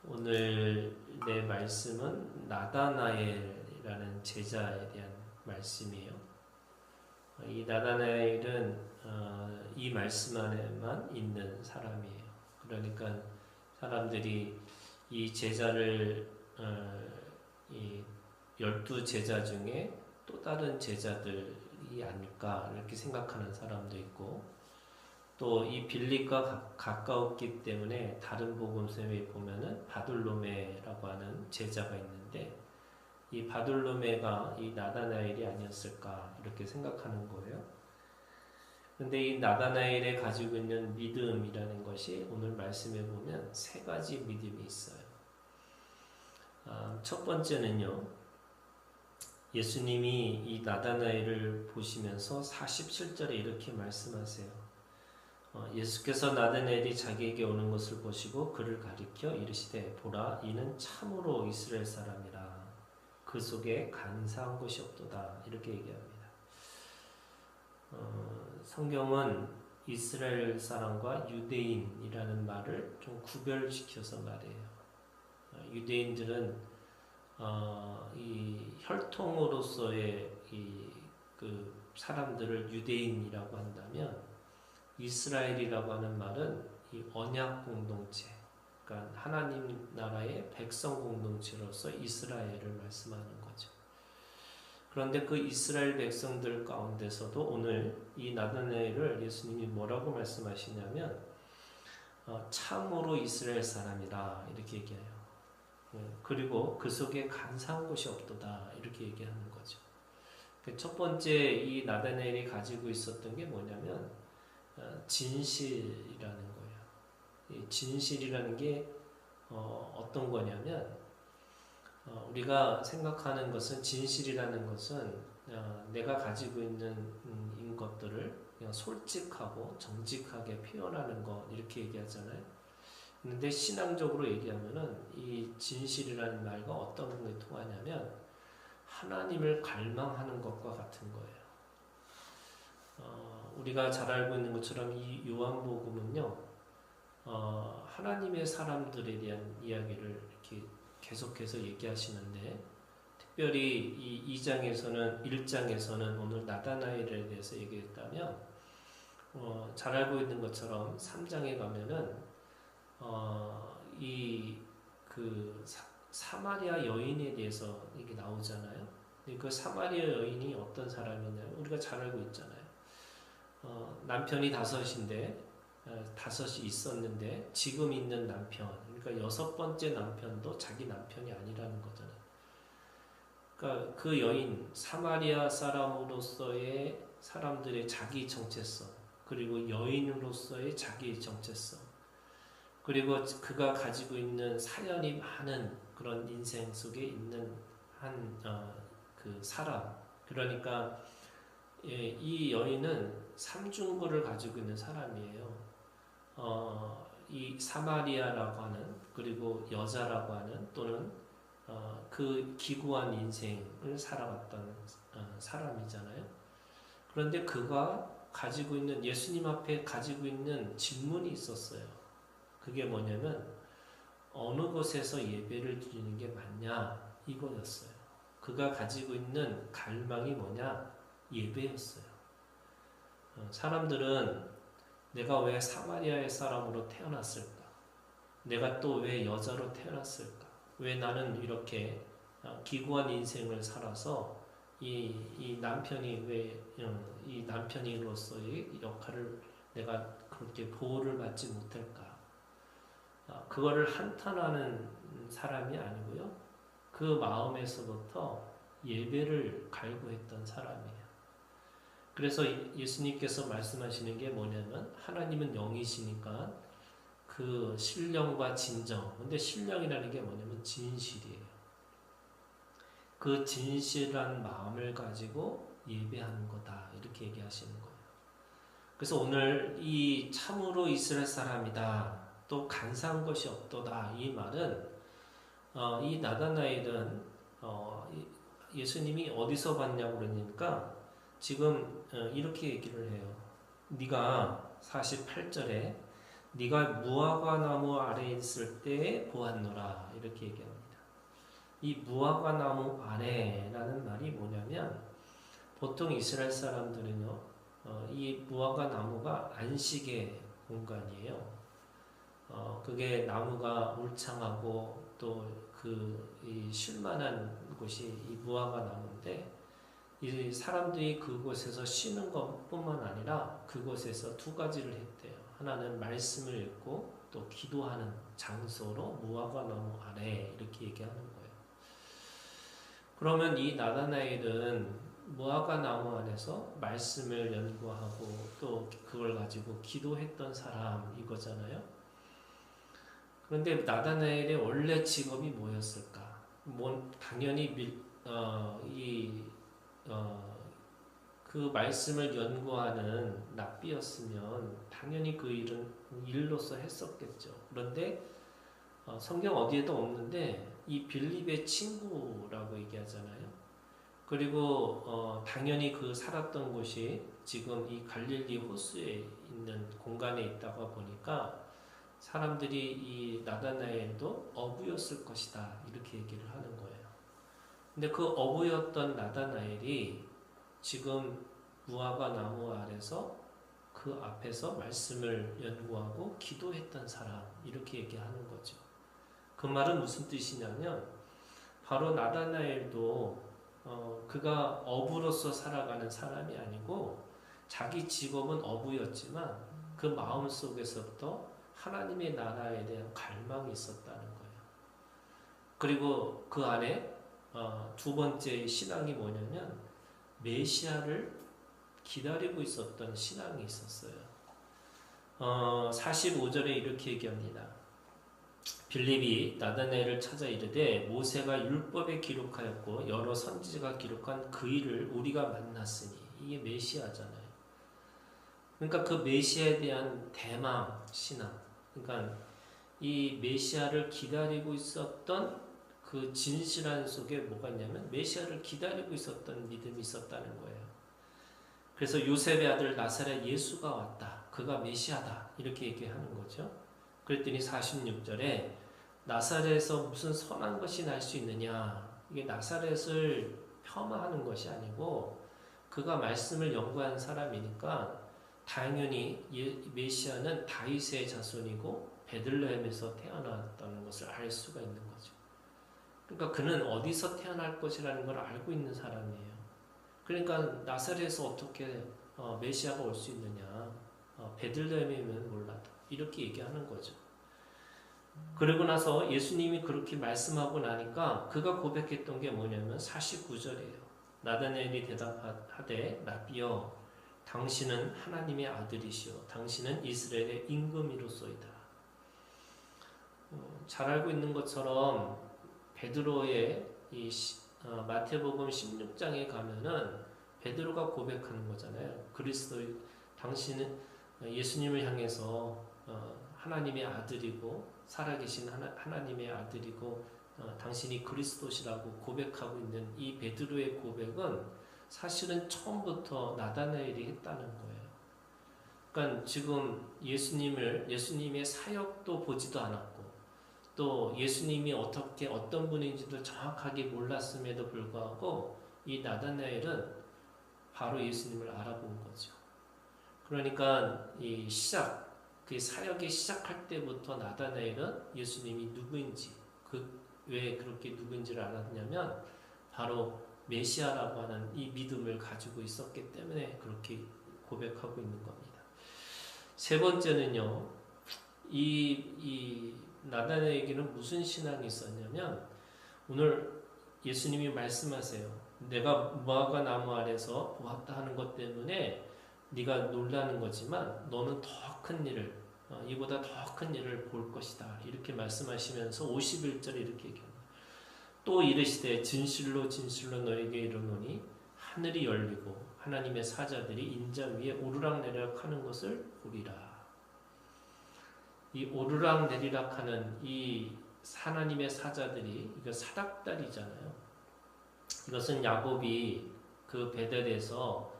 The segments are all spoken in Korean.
오늘 내 말씀은 나다나엘이라는 제자에 대한 말씀이에요. 이 나다나엘은 이 말씀 안에만 있는 사람이에요. 그러니까 사람들이 이 제자를 이 12제자 중에 또 다른 제자들이 아닐까 이렇게 생각하는 사람도 있고, 또 이 빌립과 가까웠기 때문에 다른 복음서에 보면은 바돌로메라고 하는 제자가 있는데, 이 바돌로메가 이 나다나엘이 아니었을까 이렇게 생각하는 거예요. 근데 이 나다나엘에 가지고 있는 믿음이라는 것이 오늘 말씀에 보면 세 가지 믿음이 있어요. 첫 번째는요, 예수님이 이 나다나엘을 보시면서 47절에 이렇게 말씀하세요. 예수께서 나다나엘이 자기에게 오는 것을 보시고 그를 가리켜 이르시되, 보라, 이는 참으로 이스라엘 사람이라. 그 속에 간사한 것이 없도다. 이렇게 얘기합니다. 성경은 이스라엘 사람과 유대인이라는 말을 좀 구별시켜서 말해요. 유대인들은 이 혈통으로서의 그 사람들을 유대인이라고 한다면, 이스라엘이라고 하는 말은 이 언약 공동체, 그러니까 하나님 나라의 백성 공동체로서 이스라엘을 말씀하는 거죠. 그런데 그 이스라엘 백성들 가운데서도 오늘 이 나다나엘을 예수님이 뭐라고 말씀하시냐면, 참으로 이스라엘 사람이라 이렇게 얘기해요. 그리고 그 속에 간사한 것이 없도다 이렇게 얘기하는 거죠. 첫 번째 이 나다나엘이 가지고 있었던 게 뭐냐면 진실이라는 거예요. 이 진실이라는 게 어떤 거냐면, 우리가 생각하는 것은, 진실이라는 것은 내가 가지고 있는 것들을 그냥 솔직하고 정직하게 표현하는 것 이렇게 얘기하잖아요. 그런데 신앙적으로 얘기하면은 이 진실이라는 말과 어떤 게 통하냐면 하나님을 갈망하는 것과 같은 거예요. 우리가 잘 알고 있는 것처럼 이 요한복음은요, 하나님의 사람들에 대한 이야기를 이렇게 계속해서 얘기하시는데, 특별히 이 2장에서는, 1장에서는 오늘 나다나엘에 대해서 얘기했다면, 잘 알고 있는 것처럼 3장에 가면은 사마리아 여인에 대해서 이게 나오잖아요. 그 사마리아 여인이 어떤 사람이냐면 우리가 잘 알고 있잖아요. 남편이 다섯이 있었는데 지금 있는 남편, 그러니까 6번째 남편도 자기 남편이 아니라는 거잖아요. 그러니까 그 여인, 사마리아 사람으로서의 사람들의 자기 정체성, 그리고 여인으로서의 자기 정체성, 그리고 그가 가지고 있는 사연이 많은 그런 인생 속에 있는 그 사람, 그러니까 이 여인은 삼중고를 가지고 있는 사람이에요. 이 사마리아라고 하는, 그리고 여자라고 하는, 또는 그 기구한 인생을 살아왔던 사람이잖아요. 그런데 그가 가지고 있는, 예수님 앞에 가지고 있는 질문이 있었어요. 그게 뭐냐면, 어느 곳에서 예배를 드리는 게 맞냐, 이거였어요. 그가 가지고 있는 갈망이 뭐냐, 예배였어요. 사람들은 내가 왜 사마리아의 사람으로 태어났을까? 내가 또 왜 여자로 태어났을까? 왜 나는 이렇게 기구한 인생을 살아서 이 남편이 왜 이 남편으로서의 역할을 내가 그렇게 보호를 받지 못할까? 그거를 한탄하는 사람이 아니고요. 그 마음에서부터 예배를 갈구했던 사람이에요. 그래서 예수님께서 말씀하시는 게 뭐냐면, 하나님은 영이시니까 그 신령과 진정, 근데 신령이라는 게 뭐냐면 진실이에요. 그 진실한 마음을 가지고 예배하는 거다 이렇게 얘기하시는 거예요. 그래서 오늘 이 참으로 이스라엘 사람이다, 또 간사한 것이 없도다, 이 말은 이 나다나엘은 예수님이 어디서 봤냐고 그러니까 지금 이렇게 얘기를 해요. 네가 48절에 네가 무화과 나무 아래에 있을 때 보았노라 이렇게 얘기합니다. 이 무화과 나무 아래라는 말이 뭐냐면 보통 이스라엘 사람들은요, 이 무화과 나무가 안식의 공간이에요. 그게 나무가 울창하고 또 이 쉴만한 곳이 이 무화과 나무인데 이 사람들이 그곳에서 쉬는 것뿐만 아니라 그곳에서 두 가지를 했대요. 하나는 말씀을 읽고 또 기도하는 장소로 무화과 나무 아래 이렇게 얘기하는 거예요. 그러면 이 나다나엘은 무화과 나무 안에서 말씀을 연구하고 또 그걸 가지고 기도했던 사람 이거잖아요. 그런데 나다나엘의 원래 직업이 뭐였을까? 당연히 그 말씀을 연구하는 랍비였으면 당연히 그 일은 일로서 했었겠죠. 그런데 성경 어디에도 없는데 이 빌립의 친구라고 얘기하잖아요. 그리고 당연히 그 살았던 곳이 지금 이 갈릴리 호수에 있는 공간에 있다가 보니까 사람들이 이 나다나엘도 어부였을 것이다 이렇게 얘기를 하는 거예요. 근데 그 어부였던 나다나엘이 지금 무화과 나무 아래서 그 앞에서 말씀을 연구하고 기도했던 사람 이렇게 얘기하는 거죠. 그 말은 무슨 뜻이냐면 바로 나다나엘도 그가 어부로서 살아가는 사람이 아니고 자기 직업은 어부였지만 그 마음 속에서부터 하나님의 나라에 대한 갈망이 있었다는 거예요. 그리고 그 안에 두 번째 신앙이 뭐냐면 메시아를 기다리고 있었던 신앙이 있었어요. 45절에 이렇게 얘기합니다. 빌립이 나다나엘을 찾아 이르되 모세가 율법에 기록하였고 여러 선지자가 기록한 그 일을 우리가 만났으니 이게 메시아잖아요. 그러니까 그 메시아에 대한 대망 신앙, 그러니까 이 메시아를 기다리고 있었던 그 진실한 속에 뭐가 있냐면 메시아를 기다리고 있었던 믿음이 있었다는 거예요. 그래서 요셉의 아들 나사렛 예수가 왔다. 그가 메시아다. 이렇게 얘기하는 거죠. 그랬더니 46절에 나사렛에서 무슨 선한 것이 날 수 있느냐. 이게 나사렛을 폄하하는 것이 아니고 그가 말씀을 연구한 사람이니까 당연히 메시아는 다윗의 자손이고 베들레헴에서 태어났다는 것을 알 수가 있는 거죠. 그러니까 그는 어디서 태어날 것이라는 걸 알고 있는 사람이에요. 그러니까 나사렛에서 어떻게 메시아가 올 수 있느냐. 베들레헴이면 몰라도 이렇게 얘기하는 거죠. 그리고 나서 예수님이 그렇게 말씀하고 나니까 그가 고백했던 게 뭐냐면 49절이에요. 나다나엘이 대답하되 랍비여 당신은 하나님의 아들이시오 당신은 이스라엘의 임금이로소이다. 잘 알고 있는 것처럼 베드로의 이 마태복음 16장에 가면은 베드로가 고백하는 거잖아요. 당신은 예수님을 향해서 하나님의 아들이고 살아계신 하나님의 아들이고 당신이 그리스도시라고 고백하고 있는 이 베드로의 고백은 사실은 처음부터 나다나엘이 했다는 거예요. 그러니까 지금 예수님의 사역도 보지도 않았고 또 예수님이 어떤 분인지도 정확하게 몰랐음에도 불구하고 이 나다나엘은 바로 예수님을 알아본 거죠. 그러니까 그 사역이 시작할 때부터 나다나엘은 예수님이 누구인지 왜 그렇게 누구인지를 알았냐면 바로 메시아라고 하는 이 믿음을 가지고 있었기 때문에 그렇게 고백하고 있는 겁니다. 세 번째는요, 이 나다나엘에게는 무슨 신앙이 있었냐면 오늘 예수님이 말씀하세요. 내가 무화과 나무 아래서 보았다 하는 것 때문에 네가 놀라는 거지만 너는 더 큰 일을 이보다 더 큰 일을 볼 것이다. 이렇게 말씀하시면서 51절에 이렇게 얘기합니다. 또 이르시되 진실로 진실로 너에게 이르노니 하늘이 열리고 하나님의 사자들이 인자 위에 오르락내리락 하는 것을 보리라. 이 오르락내리락 하는 이 하나님의 사자들이 이거 사닥다리잖아요. 이것은 야곱이 그 베델에서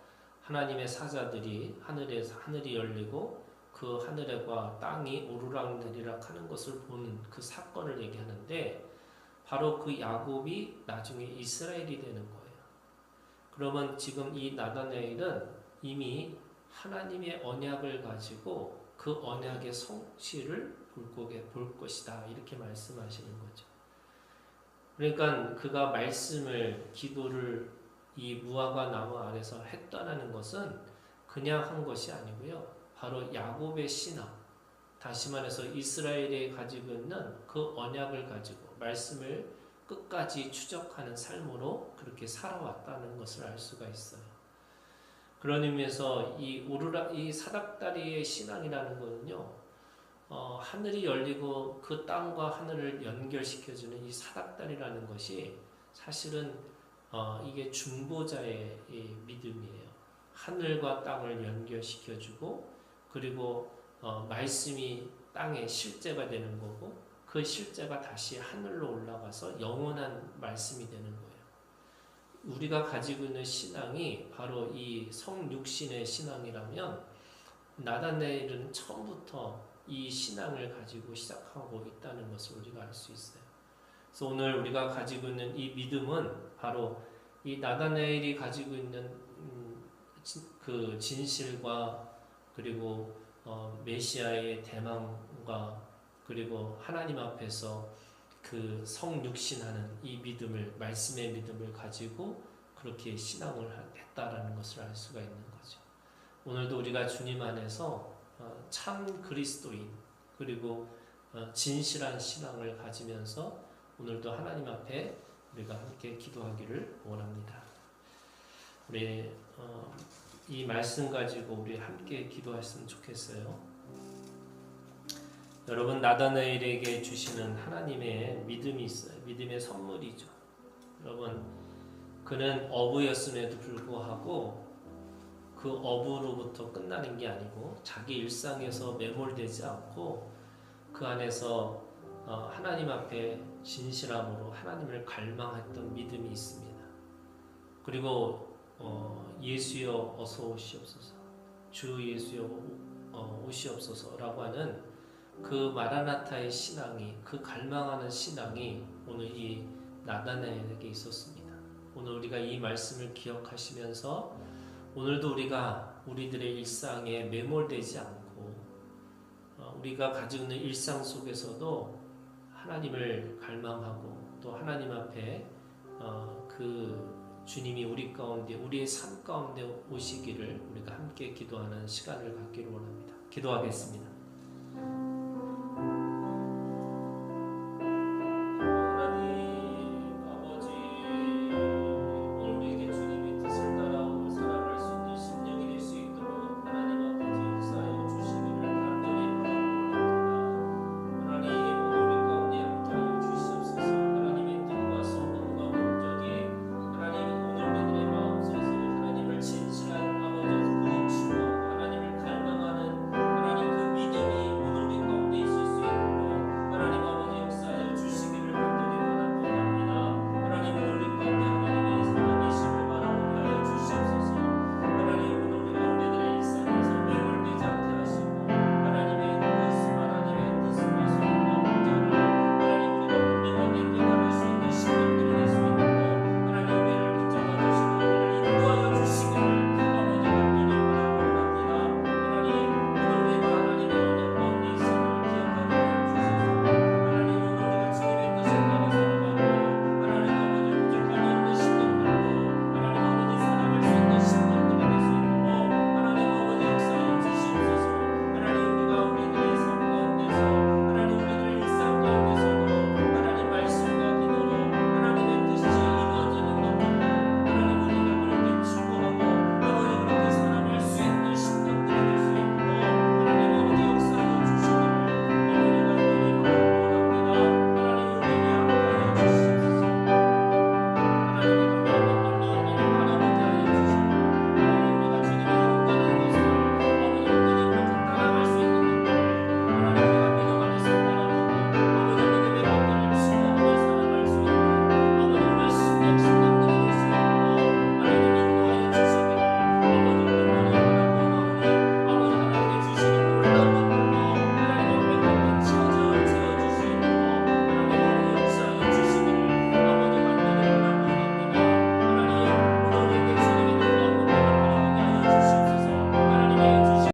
하나님의 사자들이 하늘이 열리고 그 그 하늘과 땅이 오르락내리락 하는 것을 보는 그 사건을 얘기하는데 바로 그 야곱이 나중에 이스라엘이 되는 거예요. 그러면 지금 이 나다나엘은 이미 하나님의 언약을 가지고 그 언약의 성취를 볼 것이다 이렇게 말씀하시는 거죠. 그러니까 그가 말씀을 기도를 이 무화과 나무 아래서 했다는 것은 그냥 한 것이 아니고요. 바로 야곱의 신앙, 다시 말해서 이스라엘이 가지고 있는 그 언약을 가지고 말씀을 끝까지 추적하는 삶으로 그렇게 살아왔다는 것을 알 수가 있어요. 그런 의미에서 이 사닥다리의 신앙이라는 것은요, 하늘이 열리고 그 땅과 하늘을 연결시켜주는 이 사닥다리라는 것이 사실은 이게 중보자의 믿음이에요. 하늘과 땅을 연결시켜주고 그리고 말씀이 땅의 실제가 되는 거고 그 실제가 다시 하늘로 올라가서 영원한 말씀이 되는 거예요. 우리가 가지고 있는 신앙이 바로 이 성육신의 신앙이라면 나다나엘은 처음부터 이 신앙을 가지고 시작하고 있다는 것을 우리가 알 수 있어요. 그래서 오늘 우리가 가지고 있는 이 믿음은 바로 이 나다나엘이 가지고 있는 그 진실과 그리고 메시아의 대망과 그리고 하나님 앞에서 그 성육신하는 이 믿음을 말씀의 믿음을 가지고 그렇게 신앙을 했다라는 것을 알 수가 있는 거죠. 오늘도 우리가 주님 안에서 참 그리스도인 그리고 진실한 신앙을 가지면서 오늘도 하나님 앞에 우리가 함께 기도하기를 원합니다. 우리 이 말씀 가지고 우리 함께 기도했으면 좋겠어요. 여러분, 나다나엘에게 주시는 하나님의 믿음이 있어요. 믿음의 선물이죠. 여러분, 그는 어부였음에도 불구하고 그 어부로부터 끝나는 게 아니고 자기 일상에서 매몰되지 않고 그 안에서 하나님 앞에 진실함으로 하나님을 갈망했던 믿음이 있습니다. 그리고 예수여 어서 오시옵소서, 주 예수여 오시옵소서라고 하는 그 마라나타의 신앙이, 그 갈망하는 신앙이 오늘 이 나다나엘에게 있었습니다. 오늘 우리가 이 말씀을 기억하시면서 오늘도 우리가 우리들의 일상에 매몰되지 않고 우리가 가지고 있는 일상 속에서도 하나님을 갈망하고 또 하나님 앞에 그 주님이 우리 가운데, 우리의 삶 가운데 오시기를 우리가 함께 기도하는 시간을 갖기를 원합니다. 기도하겠습니다.